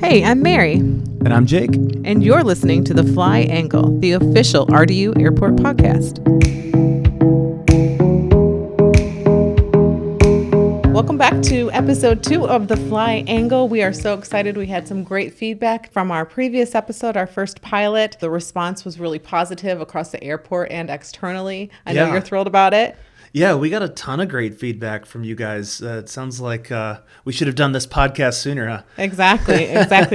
Hey, I'm Mary. And I'm Jake. And you're listening to The Fly Angle, the official RDU Airport podcast. Welcome back to episode 2 of The Fly Angle. We are so excited. We had some great feedback from our previous episode, our first pilot. The response was really positive across the airport and externally. I know you're thrilled about it. Yeah, we got a ton of great feedback from you guys. It sounds like we should have done this podcast sooner, huh? Exactly.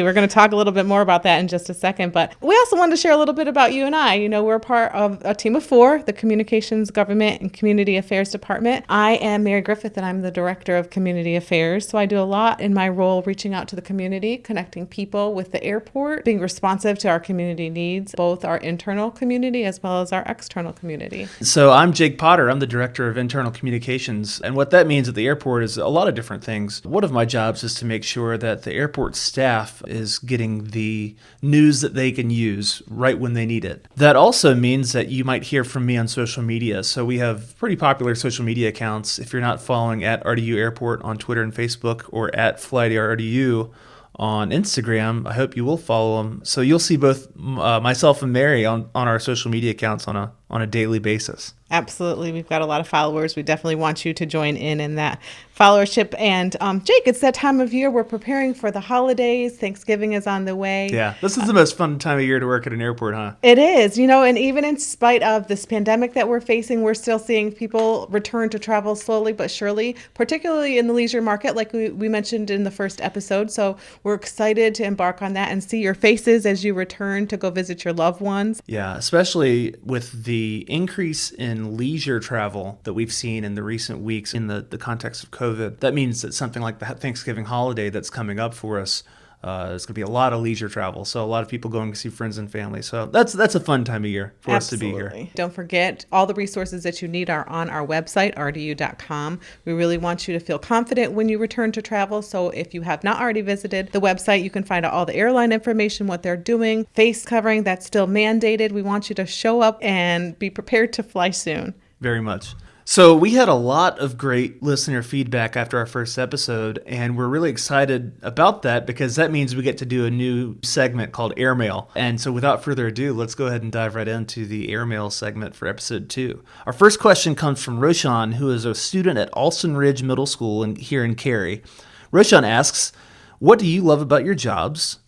We're going to talk a little bit more about that in just a second. But we also wanted to share a little bit about you and I. You know, we're part of a team of 4, the Communications, Government, and Community Affairs Department. I am Mary Griffith, and I'm the Director of Community Affairs. So I do a lot in my role reaching out to the community, connecting people with the airport, being responsive to our community needs, both our internal community as well as our external community. So I'm Jake Potter. I'm the Director of Internal Communications. And what that means at the airport is a lot of different things. One of my jobs is to make sure that the airport staff is getting the news that they can use right when they need it. That also means that you might hear from me on social media. So we have pretty popular social media accounts. If you're not following at RDU Airport on Twitter and Facebook or at FlyDRDU on Instagram, I hope you will follow them. So you'll see both myself and Mary on our social media accounts on a daily basis. Absolutely. We've got a lot of followers. We definitely want you to join in that followership. And Jake, it's that time of year. We're preparing for the holidays. Thanksgiving is on the way. Yeah, this is the most fun time of year to work at an airport, huh? It is, and even in spite of this pandemic that we're facing, we're still seeing people return to travel slowly but surely, particularly in the leisure market, like we mentioned in the first episode. So we're excited to embark on that and see your faces as you return to go visit your loved ones. Yeah, especially with the increase in leisure travel that we've seen in the recent weeks in the context of COVID. That means that something like the Thanksgiving holiday that's coming up for us, there's going to be a lot of leisure travel. So a lot of people going to see friends and family. So that's a fun time of year for us to be here. Don't forget, all the resources that you need are on our website, rdu.com. We really want you to feel confident when you return to travel. So if you have not already visited the website, you can find out all the airline information, what they're doing, face covering, that's still mandated. We want you to show up and be prepared to fly soon. Very much. So we had a lot of great listener feedback after our first episode, and we're really excited about that because that means we get to do a new segment called Airmail. And so without further ado, let's go ahead and dive right into the Airmail segment for episode 2. Our first question comes from Roshan, who is a student at Alston Ridge Middle School here in Cary. Roshan asks, what do you love about your jobs,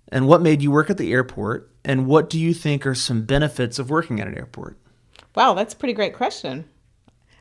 and what made you work at the airport, and what do you think are some benefits of working at an airport? Wow, that's a pretty great question.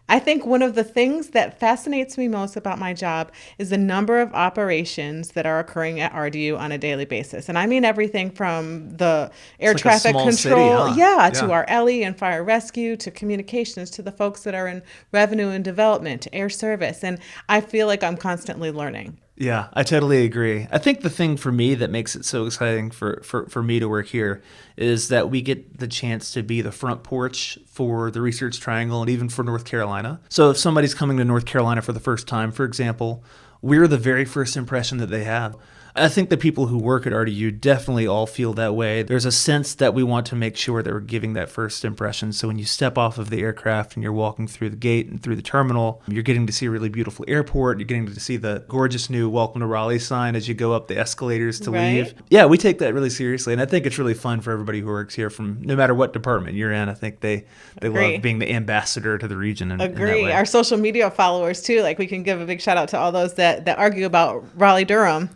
I think one of the things that fascinates me most about my job is the number of operations that are occurring at RDU on a daily basis. And I mean everything from the air traffic control, city, huh? To our LE and fire rescue, to communications, to the folks that are in revenue and development, to air service. And I feel like I'm constantly learning. Yeah, I totally agree. I think the thing for me that makes it so exciting for me to work here is that we get the chance to be the front porch for the Research Triangle and even for North Carolina. So if somebody's coming to North Carolina for the first time, for example, we're the very first impression that they have. I think the people who work at RDU definitely all feel that way. There's a sense that we want to make sure that we're giving that first impression. So when you step off of the aircraft and you're walking through the gate and through the terminal, you're getting to see a really beautiful airport. You're getting to see the gorgeous new Welcome to Raleigh sign as you go up the escalators to leave. Yeah, we take that really seriously. And I think it's really fun for everybody who works here from no matter what department you're in. I think they love being the ambassador to the region. In that way. Our social media followers too. Like we can give a big shout out to all those that argue about Raleigh-Durham.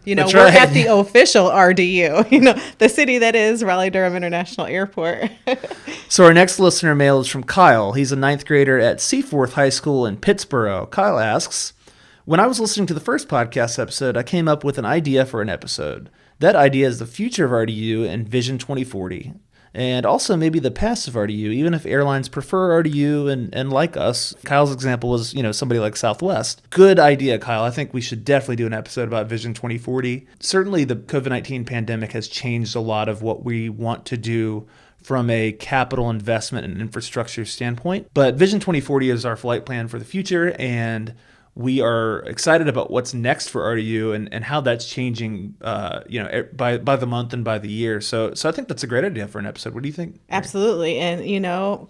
We're at the official RDU, the city that is Raleigh-Durham International Airport. So our next listener mail is from Kyle. He's a 9th grader at Seaforth High School in Pittsboro. Kyle asks, when I was listening to the first podcast episode, I came up with an idea for an episode. That idea is the future of RDU and Vision 2040. And also maybe the past of RDU, even if airlines prefer RDU and like us. Kyle's example was, somebody like Southwest. Good idea, Kyle. I think we should definitely do an episode about Vision 2040. Certainly the COVID-19 pandemic has changed a lot of what we want to do from a capital investment and infrastructure standpoint. But Vision 2040 is our flight plan for the future, and we are excited about what's next for RDU and how that's changing, by the month and by the year. So I think that's a great idea for an episode. What do you think? Absolutely. And,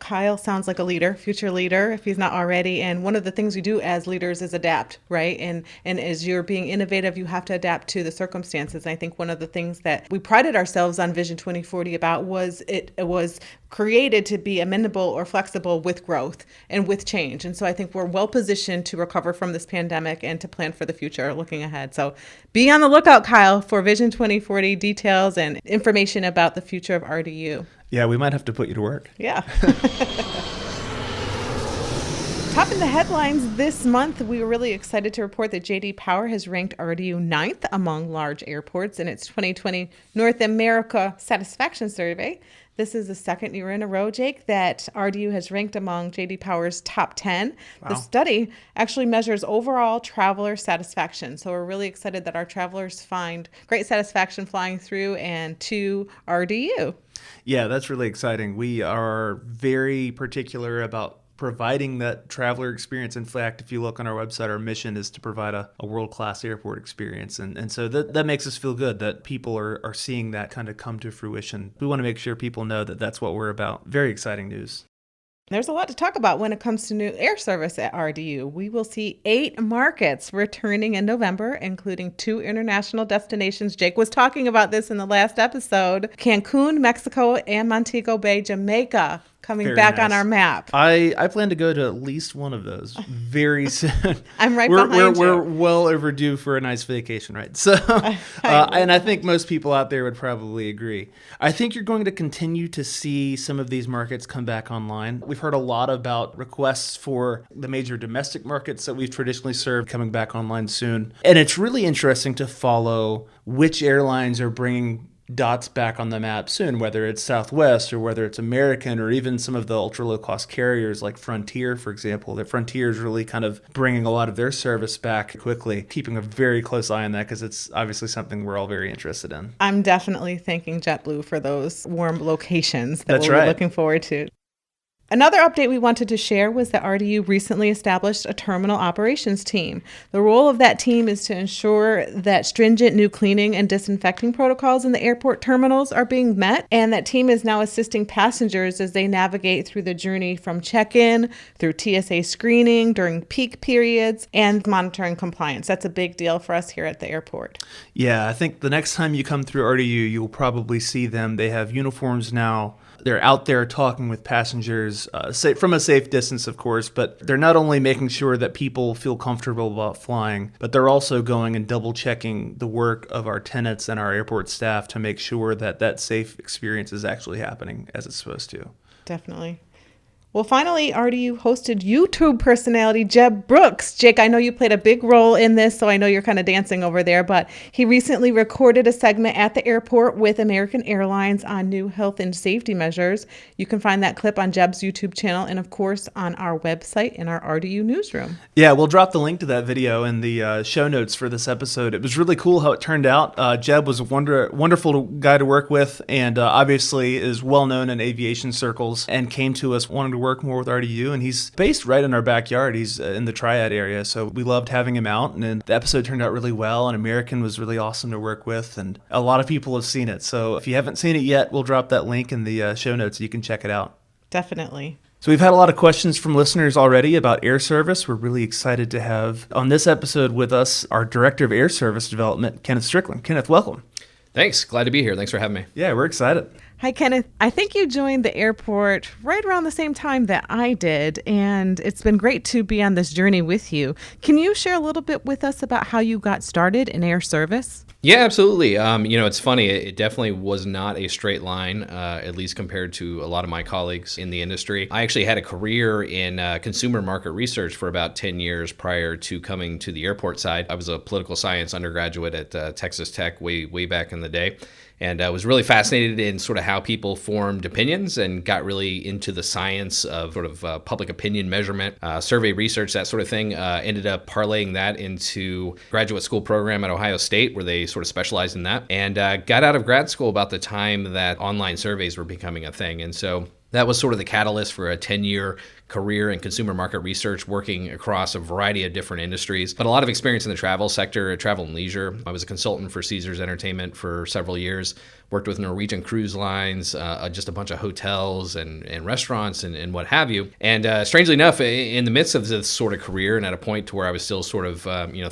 Kyle sounds like a leader, future leader, if he's not already. And one of the things we do as leaders is adapt, right? And as you're being innovative, you have to adapt to the circumstances. And I think one of the things that we prided ourselves on Vision 2040 about was it was created to be amenable or flexible with growth and with change. And so I think we're well positioned to recover from this pandemic and to plan for the future looking ahead. So be on the lookout, Kyle, for Vision 2040 details and information about the future of RDU. Yeah, we might have to put you to work. Yeah. Topping the headlines this month, we were really excited to report that J.D. Power has ranked RDU 9th among large airports in its 2020 North America Satisfaction Survey. This is the second year in a row, Jake, that RDU has ranked among J.D. Power's top 10. Wow. The study actually measures overall traveler satisfaction. So we're really excited that our travelers find great satisfaction flying through and to RDU. Yeah, that's really exciting. We are very particular about providing that traveler experience. In fact, if you look on our website, our mission is to provide a world-class airport experience. And so that makes us feel good that people are seeing that kind of come to fruition. We want to make sure people know that that's what we're about. Very exciting news. There's a lot to talk about when it comes to new air service at RDU. We will see 8 markets returning in November, including 2 international destinations. Jake was talking about this in the last episode. Cancun, Mexico, and Montego Bay, Jamaica, coming Very back nice. on our map. I plan to go to at least one of those very soon. I'm right behind you. We're well overdue for a nice vacation, right? So, and I think most people out there would probably agree. I think you're going to continue to see some of these markets come back online. We've heard a lot about requests for the major domestic markets that we've traditionally served coming back online soon. And it's really interesting to follow which airlines are bringing dots back on the map soon, whether it's Southwest or whether it's American or even some of the ultra low cost carriers like Frontier, for example. The Frontier is really kind of bringing a lot of their service back quickly, keeping a very close eye on that because it's obviously something we're all very interested in. I'm definitely thanking JetBlue for those warm locations that That's we'll right. be looking forward to. Another update we wanted to share was that RDU recently established a terminal operations team. The role of that team is to ensure that stringent new cleaning and disinfecting protocols in the airport terminals are being met, and that team is now assisting passengers as they navigate through the journey from check-in, through TSA screening during peak periods, and monitoring compliance. That's a big deal for us here at the airport. Yeah, I think the next time you come through RDU, you'll probably see them. They have uniforms now. They're out there talking with passengers from a safe distance, of course, but they're not only making sure that people feel comfortable about flying, but they're also going and double checking the work of our tenants and our airport staff to make sure that that safe experience is actually happening as it's supposed to. Definitely. Well, finally, RDU hosted YouTube personality Jeb Brooks. Jake, I know you played a big role in this, so I know you're kind of dancing over there, but he recently recorded a segment at the airport with American Airlines on new health and safety measures. You can find that clip on Jeb's YouTube channel and, of course, on our website in our RDU newsroom. Yeah, we'll drop the link to that video in the show notes for this episode. It was really cool how it turned out. Jeb was a wonderful guy to work with and obviously is well known in aviation circles and came to us wanting to work more with RDU, and he's based right in our backyard. He's in the Triad area, so we loved having him out, and then the episode turned out really well, and American was really awesome to work with, and a lot of people have seen it. So if you haven't seen it yet, we'll drop that link in the show notes so you can check it out. Definitely. So we've had a lot of questions from listeners already about air service. We're really excited to have on this episode with us our Director of Air Service Development, Kenneth Strickland. Kenneth, welcome. Thanks. Glad to be here. Thanks for having me. Yeah, we're excited. Hi, Kenneth. I think you joined the airport right around the same time that I did, and it's been great to be on this journey with you. Can you share a little bit with us about how you got started in air service? Yeah, absolutely. It's funny. It definitely was not a straight line, at least compared to a lot of my colleagues in the industry. I actually had a career in consumer market research for about 10 years prior to coming to the airport side. I was a political science undergraduate at Texas Tech way back in the day. And I was really fascinated in sort of how people formed opinions and got really into the science of sort of public opinion measurement, survey research, that sort of thing. Ended up parlaying that into graduate school program at Ohio State where they sort of specialized in that. And got out of grad school about the time that online surveys were becoming a thing. And so that was sort of the catalyst for a 10-year career in consumer market research, working across a variety of different industries, but a lot of experience in the travel sector, travel and leisure. I was a consultant for Caesars Entertainment for several years, worked with Norwegian Cruise Lines, just a bunch of hotels and restaurants and what have you. And strangely enough, in the midst of this sort of career and at a point to where I was still sort of,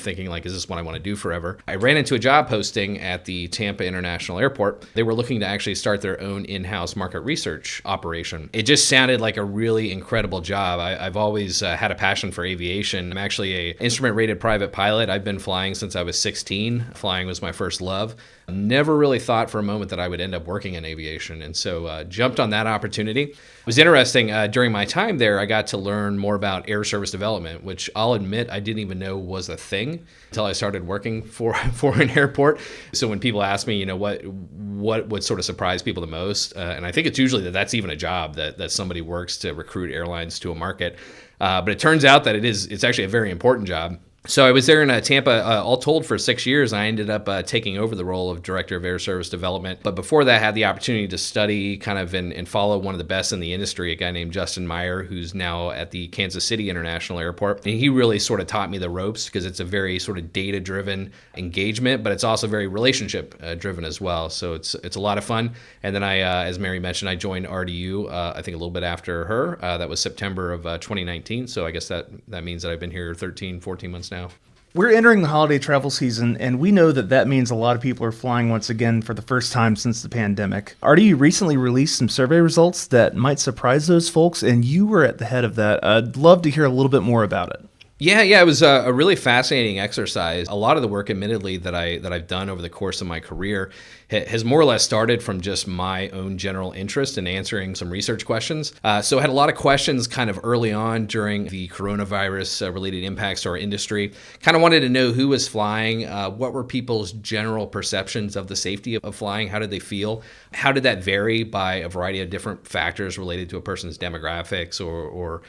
thinking like, is this what I want to do forever? I ran into a job posting at the Tampa International Airport. They were looking to actually start their own in-house market research operation. It just sounded like a really incredible job. I've always had a passion for aviation. I'm actually a instrument-rated private pilot. I've been flying since I was 16. Flying was my first love. Never really thought for a moment that I would end up working in aviation, and so jumped on that opportunity. It was interesting. During my time there, I got to learn more about air service development, which I'll admit I didn't even know was a thing until I started working for an airport. So when people ask me, what would sort of surprise people the most, and I think it's usually that's even a job that somebody works to recruit airlines to a market. But it turns out that it's actually a very important job. So I was there in Tampa, all told, for 6 years. I ended up taking over the role of Director of Air Service Development. But before that, I had the opportunity to study kind of and follow one of the best in the industry, a guy named Justin Meyer, who's now at the Kansas City International Airport. And he really sort of taught me the ropes because it's a very sort of data-driven engagement, but it's also very relationship-driven as well. So it's a lot of fun. And then I, as Mary mentioned, I joined RDU, I think a little bit after her. That was September of 2019. So I guess that means that I've been here 13, 14 months now. We're entering the holiday travel season, and we know that means a lot of people are flying once again for the first time since the pandemic. RDU recently released some survey results that might surprise those folks, and you were at the head of that. I'd love to hear a little bit more about it. Yeah, it was a really fascinating exercise. A lot of the work, admittedly, that I've done over the course of my career has more or less started from just my own general interest in answering some research questions. So I had a lot of questions kind of early on during the coronavirus related impacts to our industry. Kind of wanted to know who was flying, what were people's general perceptions of the safety of flying, how did they feel, how did that vary by a variety of different factors related to a person's demographics or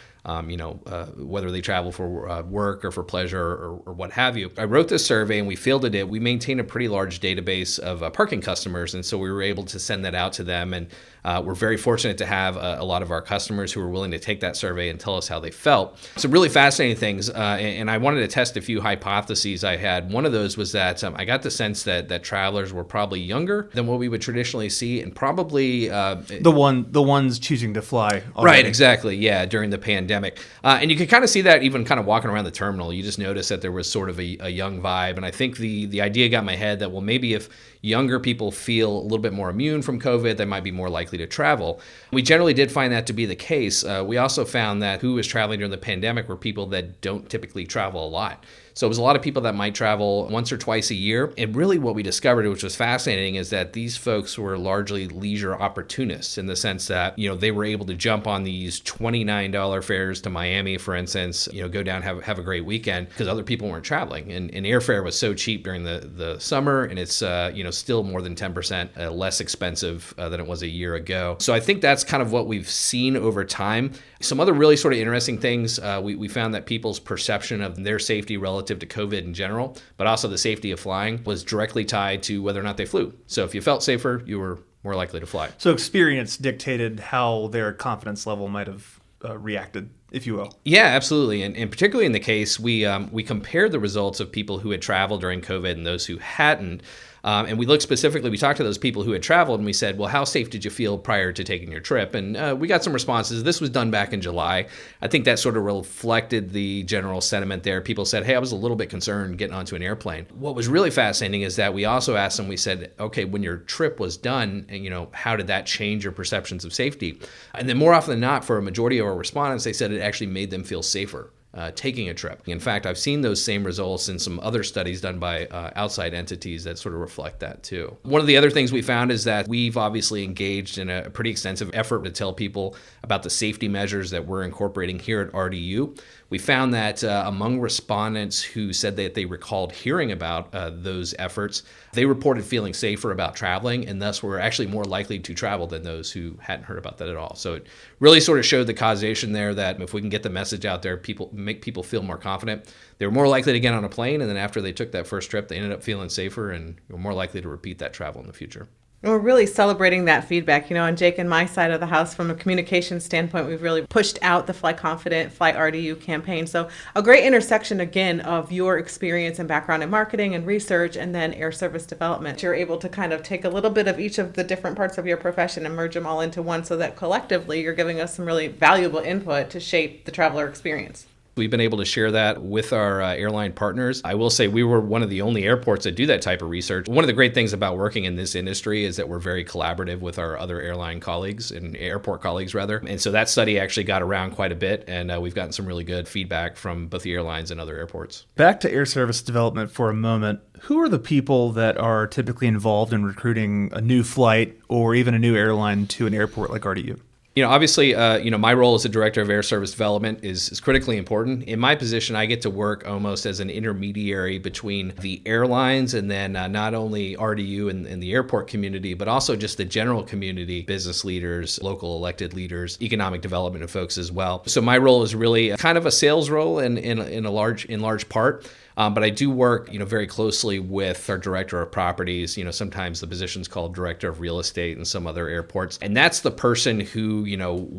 whether they travel for work or for pleasure or what have you. I wrote this survey and we fielded it. We maintain a pretty large database of parking customers, and so we were able to send that out to them. And we're very fortunate to have a lot of our customers who were willing to take that survey and tell us how they felt. Some really fascinating things, and I wanted to test a few hypotheses I had. One of those was that I got the sense that travelers were probably younger than what we would traditionally see, and probably the ones choosing to fly already. Right, exactly, yeah, during the pandemic. And you could kind of see that even kind of walking around the terminal. You just noticed that there was sort of a young vibe, and I think the idea got in my head that, well, maybe if younger people feel a little bit more immune from COVID, they might be more likely to travel. We generally did find that to be the case. We also found that who was traveling during the pandemic were people that don't typically travel a lot. So it was a lot of people that might travel once or twice a year. And really what we discovered, which was fascinating, is that these folks were largely leisure opportunists in the sense that, they were able to jump on these $29 fares to Miami, for instance, go down, have a great weekend because other people weren't traveling. And airfare was so cheap during the summer, and it's, still more than 10% less expensive than it was a year ago. So I think that's kind of what we've seen over time. Some other really sort of interesting things, we found that people's perception of their safety relative to COVID in general, but also the safety of flying, was directly tied to whether or not they flew. So if you felt safer, you were more likely to fly. So experience dictated how their confidence level might have reacted, if you will. Yeah, absolutely. And particularly in the case, we compared the results of people who had traveled during COVID and those who hadn't. And we looked specifically, we talked to those people who had traveled and we said, well, how safe did you feel prior to taking your trip? And we got some responses. This was done back in July. I think that sort of reflected the general sentiment there. People said, hey, I was a little bit concerned getting onto an airplane. What was really fascinating is that we also asked them, we said, okay, when your trip was done, how did that change your perceptions of safety? And then more often than not, for a majority of our respondents, they said it actually made them feel safer taking a trip. In fact, I've seen those same results in some other studies done by outside entities that sort of reflect that too. One of the other things we found is that we've obviously engaged in a pretty extensive effort to tell people about the safety measures that we're incorporating here at RDU. We found that among respondents who said that they recalled hearing about those efforts, they reported feeling safer about traveling, and thus were actually more likely to travel than those who hadn't heard about that at all. So it really sort of showed the causation there that if we can get the message out there, make people feel more confident, they were more likely to get on a plane, and then after they took that first trip, they ended up feeling safer and were more likely to repeat that travel in the future. And we're really celebrating that feedback. On Jake and my side of the house, from a communication standpoint, we've really pushed out the Fly Confident, Fly RDU campaign. So a great intersection, again, of your experience and background in marketing and research, and then air service development. You're able to kind of take a little bit of each of the different parts of your profession and merge them all into one, so that collectively you're giving us some really valuable input to shape the traveler experience. We've been able to share that with our airline partners. I will say we were one of the only airports that do that type of research. One of the great things about working in this industry is that we're very collaborative with our other airline colleagues and airport colleagues, rather. And so that study actually got around quite a bit, and we've gotten some really good feedback from both the airlines and other airports. Back to air service development for a moment. Who are the people that are typically involved in recruiting a new flight or even a new airline to an airport like RDU? Obviously, my role as the director of air service development is critically important. In my position, I get to work almost as an intermediary between the airlines and then not only RDU and the airport community, but also just the general community, business leaders, local elected leaders, economic development folks as well. So my role is really kind of a sales role in large part. But I do work, very closely with our director of properties. Sometimes the position's called director of real estate in some other airports. And that's the person who,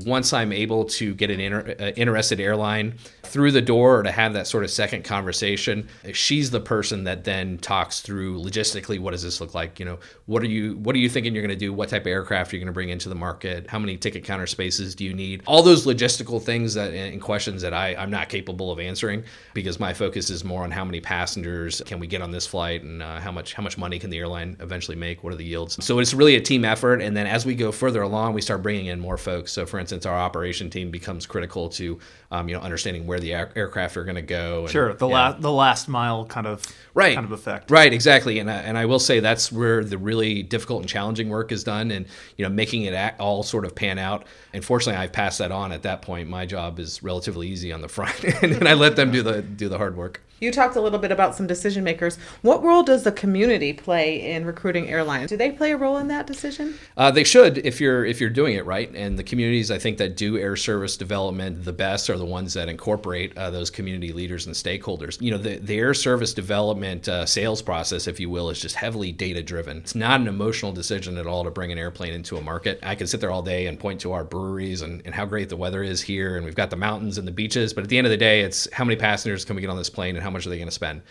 once I'm able to get an interested airline through the door or to have that sort of second conversation, she's the person that then talks through logistically, what does this look like? What are you thinking you're going to do? What type of aircraft are you going to bring into the market? How many ticket counter spaces do you need? All those logistical things and questions that I'm not capable of answering, because my focus is more on how many passengers can we get on this flight, and how much money can the airline eventually make? What are the yields? So it's really a team effort. And then as we go further along, we start bringing in more folks. So for instance, our operation team becomes critical to understanding where the aircraft are going to go. And, the last mile kind of effect. Right, exactly. And I will say that's where the really difficult and challenging work is done, and making it all sort of pan out. Unfortunately, I've passed that on at that point. My job is relatively easy on the front, and I let them do the hard work. You talked a little bit about some decision makers. What role does the community play in recruiting airlines? Do they play a role in that decision? They should, if you're doing it right. And the communities, I think, that do air service development the best are the ones that incorporate those community leaders and stakeholders. The air service development sales process, if you will, is just heavily data driven. It's not an emotional decision at all to bring an airplane into a market. I can sit there all day and point to our breweries and how great the weather is here, and we've got the mountains and the beaches. But at the end of the day, it's how many passengers can we get on this plane, and how much are they going to spend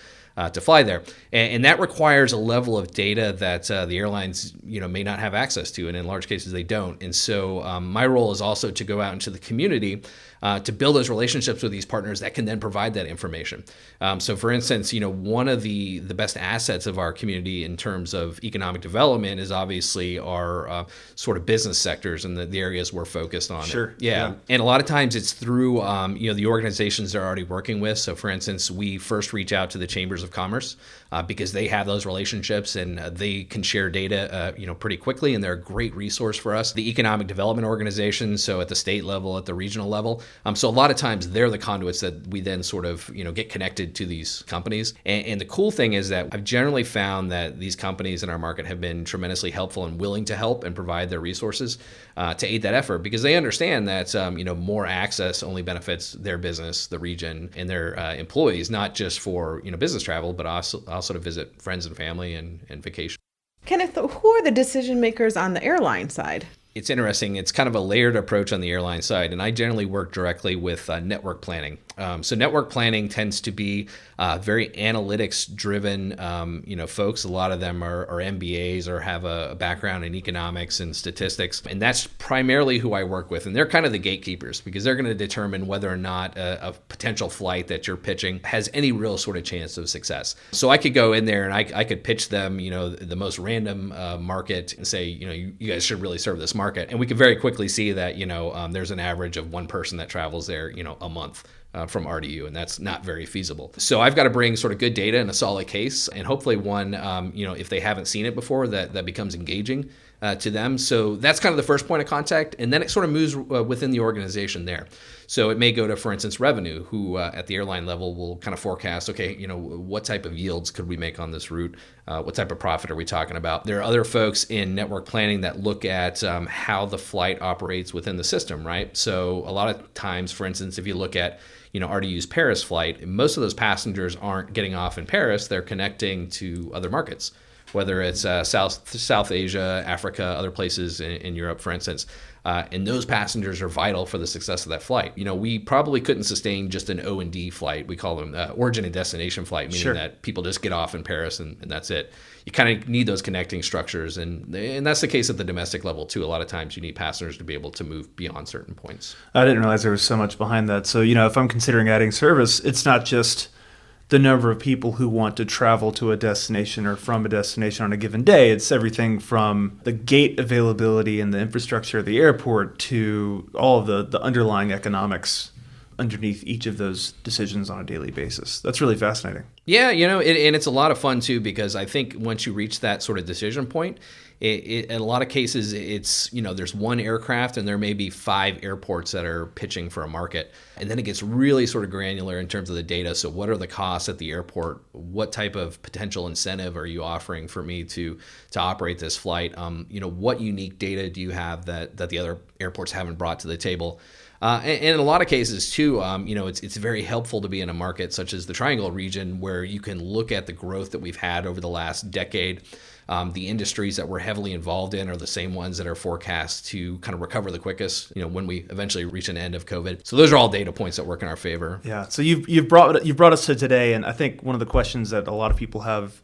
to fly there? And that requires a level of data that the airlines may not have access to, and in large cases they don't. And so my role is also to go out into the community to build those relationships with these partners that can then provide that information. So for instance, one of the best assets of our community in terms of economic development is obviously our sort of business sectors and the areas we're focused on. Sure. Yeah. And a lot of times it's through the organizations they're already working with. So for instance, we first reach out to the chambers of commerce because they have those relationships and they can share data pretty quickly, and they're a great resource for us. The economic development organizations, so at the state level, at the regional level. So a lot of times they're the conduits that we then sort of get connected to these companies. And the cool thing is that I've generally found that these companies in our market have been tremendously helpful and willing to help and provide their resources to aid that effort, because they understand that more access only benefits their business, the region, and their employees, not just for business travel, but also to visit friends and family and vacation. Kenneth, who are the decision makers on the airline side? It's interesting. It's kind of a layered approach on the airline side, and I generally work directly with network planning. So network planning tends to be very analytics-driven, folks. A lot of them are MBAs or have a background in economics and statistics, and that's primarily who I work with. And they're kind of the gatekeepers, because they're going to determine whether or not a potential flight that you're pitching has any real sort of chance of success. So I could go in there and I could pitch them, the most random market and say, you guys should really serve this market. And we could very quickly see that, there's an average of one person that travels there, a month. From RDU, and that's not very feasible. So I've got to bring sort of good data and a solid case, and hopefully one, if they haven't seen it before, that becomes engaging to them. So that's kind of the first point of contact, and then it sort of moves within the organization there. So it may go to, for instance, revenue, who at the airline level will kind of forecast, okay, what type of yields could we make on this route? What type of profit are we talking about? There are other folks in network planning that look at how the flight operates within the system, right? So a lot of times, for instance, if you look at RDU's Paris flight, most of those passengers aren't getting off in Paris. They're connecting to other markets, whether it's South Asia, Africa, other places in Europe, for instance. And those passengers are vital for the success of that flight. We probably couldn't sustain just an O&D flight. We call them origin and destination flight, meaning that people just get off in Paris and that's it. You kind of need those connecting structures. And that's the case at the domestic level, too. A lot of times you need passengers to be able to move beyond certain points. I didn't realize there was so much behind that. So, if I'm considering adding service, it's not just the number of people who want to travel to a destination or from a destination on a given day. It's everything from the gate availability and the infrastructure of the airport to all of the underlying economics underneath each of those decisions on a daily basis. That's really fascinating. Yeah, and it's a lot of fun too, because I think once you reach that sort of decision point, in a lot of cases, it's, there's one aircraft and there may be 5 airports that are pitching for a market. And then it gets really sort of granular in terms of the data. So what are the costs at the airport? What type of potential incentive are you offering for me to operate this flight? What unique data do you have that the other airports haven't brought to the table? And in a lot of cases, too, it's very helpful to be in a market such as the Triangle region, where you can look at the growth that we've had over the last decade. The industries that we're heavily involved in are the same ones that are forecast to kind of recover the quickest, when we eventually reach an end of COVID. So those are all data points that work in our favor. Yeah. So you've brought us to today, and I think one of the questions that a lot of people have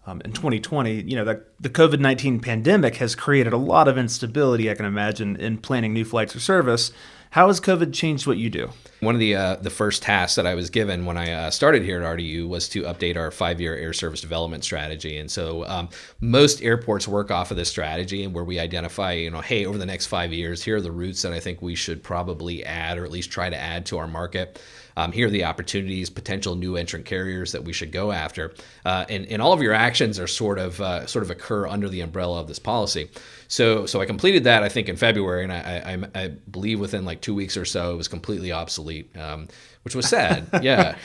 in 2020, that the COVID-19 pandemic has created a lot of instability, I can imagine, in planning new flights or service. How has COVID changed what you do? One of the first tasks that I was given when I started here at RDU was to update our 5-year air service development strategy. And so most airports work off of this strategy, and where we identify, hey, over the next 5 years, here are the routes that I think we should probably add, or at least try to add to our market. Here are the opportunities, potential new entrant carriers that we should go after. And all of your actions are sort of occur under the umbrella of this policy. So I completed that, I think, in February, and I believe within like 2 weeks or so, it was completely obsolete, which was sad. Yeah.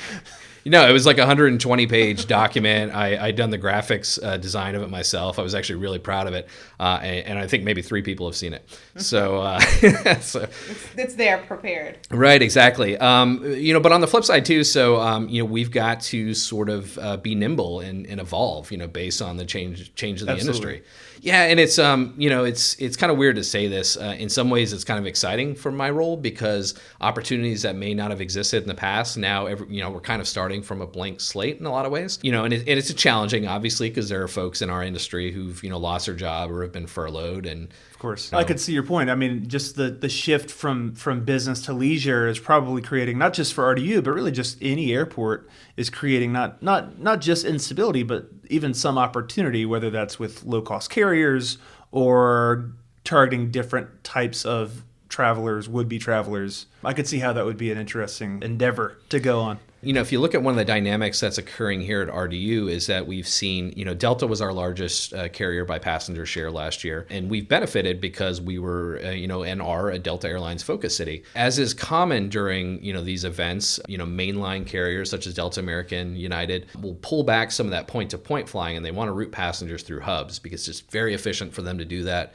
It was like a 120-page document. I'd done the graphics design of it myself. I was actually really proud of it, and I think maybe 3 people have seen it. So, it's there, prepared. Right, exactly. But on the flip side too, so we've got to sort of be nimble and evolve, based on the change of the industry. Yeah, and it's it's kind of weird to say this. In some ways, it's kind of exciting for my role, because opportunities that may not have existed in the past now, we're kind of starting from a blank slate in a lot of ways. And it's challenging, obviously, because there are folks in our industry who've lost their job or have been furloughed. And of course, I could see your point. I mean, just the shift from business to leisure is probably creating, not just for RDU, but really just any airport, is creating not just instability, but even some opportunity, whether that's with low-cost carriers or targeting different types of travelers, would-be travelers. I could see how that would be an interesting endeavor to go on. If you look at one of the dynamics that's occurring here at RDU, is that we've seen, Delta was our largest carrier by passenger share last year, and we've benefited because we were, and are a Delta Airlines focus city. As is common during, these events, mainline carriers such as Delta, American, United will pull back some of that point-to-point flying, and they want to route passengers through hubs because it's just very efficient for them to do that.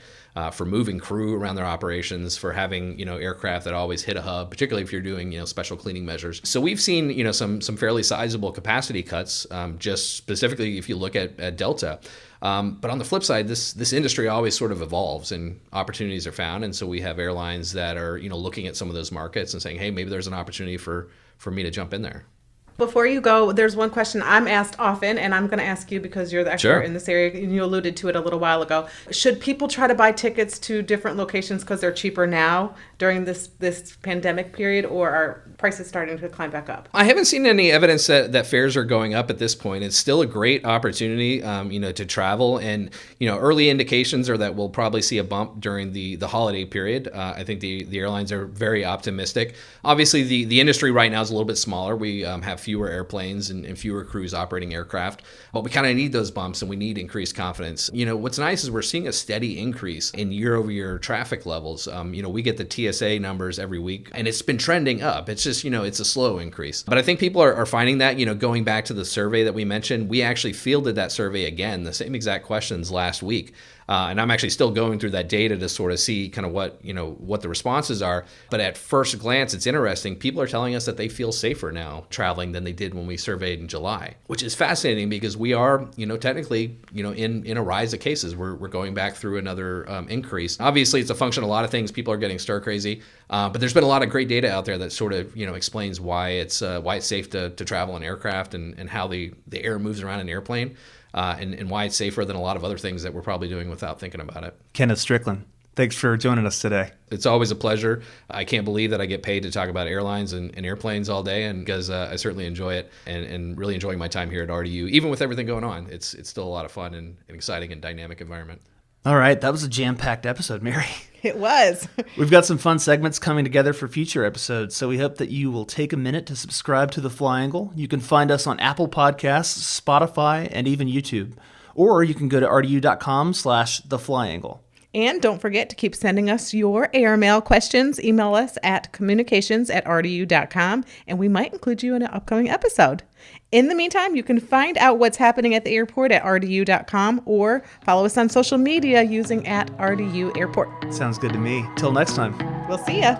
For moving crew around their operations, for having aircraft that always hit a hub, particularly if you're doing special cleaning measures. So we've seen some fairly sizable capacity cuts, just specifically if you look at Delta. But on the flip side, this industry always sort of evolves and opportunities are found, and so we have airlines that are looking at some of those markets and saying, hey, maybe there's an opportunity for me to jump in there. Before you go, there's one question I'm asked often, and I'm going to ask you because you're the expert in this area, and you alluded to it a little while ago. Should people try to buy tickets to different locations because they're cheaper now during this pandemic period, or are prices starting to climb back up? I haven't seen any evidence that fares are going up at this point. It's still a great opportunity, to travel, and early indications are that we'll probably see a bump during the holiday period. I think the airlines are very optimistic. Obviously, the industry right now is a little bit smaller. We have fewer airplanes and fewer crews operating aircraft, but we kind of need those bumps and we need increased confidence. What's nice is we're seeing a steady increase in year-over-year traffic levels. We get the TSA numbers every week, and it's been trending up. It's just, it's a slow increase. But I think people are finding that, going back to the survey that we mentioned, we actually fielded that survey again, the same exact questions last week. And I'm actually still going through that data to sort of see kind of what the responses are. But at first glance, it's interesting. People are telling us that they feel safer now traveling than they did when we surveyed in July, which is fascinating because we are, technically, in a rise of cases. We're going back through another increase. Obviously, it's a function of a lot of things. People are getting stir crazy, but there's been a lot of great data out there that sort of, explains why it's safe to travel in aircraft and how the air moves around an airplane. And why it's safer than a lot of other things that we're probably doing without thinking about it. Kenneth Strickland, thanks for joining us today. It's always a pleasure. I can't believe that I get paid to talk about airlines and airplanes all day, and because I certainly enjoy it and really enjoying my time here at RDU. Even with everything going on, it's still a lot of fun and an exciting and dynamic environment. All right, that was a jam-packed episode, Mary. It was. We've got some fun segments coming together for future episodes, so we hope that you will take a minute to subscribe to The Fly Angle. You can find us on Apple Podcasts, Spotify, and even YouTube. Or you can go to rdu.com/theflyangle. And don't forget to keep sending us your airmail questions. Email us at communications@rdu.com, and we might include you in an upcoming episode. In the meantime, you can find out what's happening at the airport at rdu.com or follow us on social media using @RDU Airport. Sounds good to me. Till next time. We'll see ya.